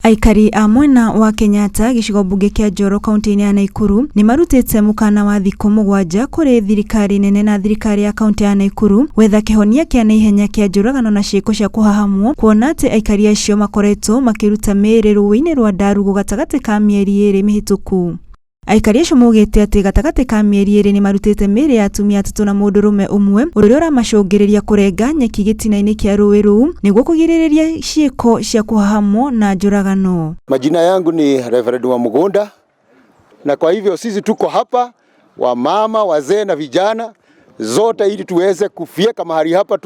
Aikari a mwena wa Kenyatta gicigo mbunge kia Njoro kaunti-ini ya Nakuru ni marutite mukana wa thikũ 7 kuri thirikari nene na thirikari ya kaunti ya Nakuru wetha kihonia kia naihenya kia njũragano na ciĩko cia kuhahamwo, kuona ati aikari acio makoretwo makiruta mĩĩrĩ rũĩ-inĩ rwa Ndarugu gatagati ka mĩeri 2 mĩhĩtũku. Aikari acio maugite ati gatagati ka mĩeri 2 ni marutite mĩĩrĩ ya atumia 3 na mũndũrũme ũmwe ũrĩa ũramacũngĩrĩria kurenga nyeki gĩtina-inĩ kia rũĩ rũu nĩguo kũgirĩrĩria ciĩko cia kuhahamwo na njũragano. Majina yangu ni Reverend Wamugunda, na kwa hivyo sisi tuko hapa, wamama, wazee na vijana zote, ili tuweze kufyeka mahali hapa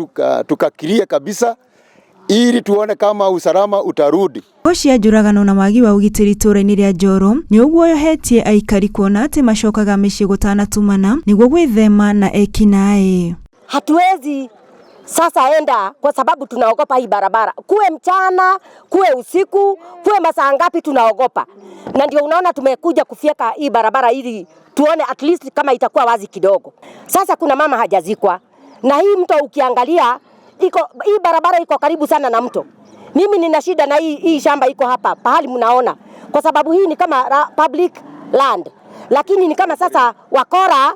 tukakirie kabisa, ili tuone kama usalama utarudi. Cia njũragano na wagi wa ugitĩri itũra-inĩ rĩa Njoro ni ũguo yohetie aikari kuona ati macokaga mĩciĩ gũtanatumana nĩguo gwĩthema na ekinaĩ. Hatuwezi sasa enda kwa sababu tunaogopa hii barabara. Kuwe mchana, kuwe usiku, kuwe masaa ngapi tunaogopa. Na ndio unaona tumekuja kufyeka hii barabara ili tuone at least kama itakuwa wazi kidogo. Sasa kuna mama hajazikwa. Na hii mto ukiangalia hii barabara iko karibu sana na mto. Mimi nina shida na hii shamba iko hapa pahali mnaona, kwa sababu hii ni kama public land, lakini ni kama sasa wakora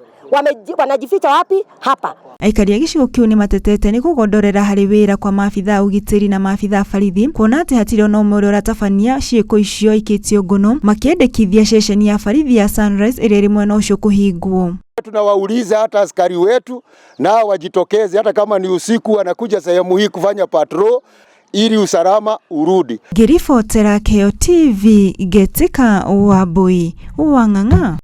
wanajificha wapi hapa. Aikari a gicigo kiu ni matetete ni kugondorera hari wira kwa maabitha ugitiri na maabitha barithi, kuona ati hatiri ona umwe uria uratabania ciĩko icio ikitio ngono, makiendekithia ceceni ya barithi ya Sunrise ĩrĩa ĩrĩ mwena ũcio kũhingwo. Tunawauliza hata askari wetu nao wajitokeze, hata kama ni usiku wanakuja sehemu hii kufanya patrol ili usalama urudi. Ngiribotera KO TV Getika Wambui Wang'ang'a.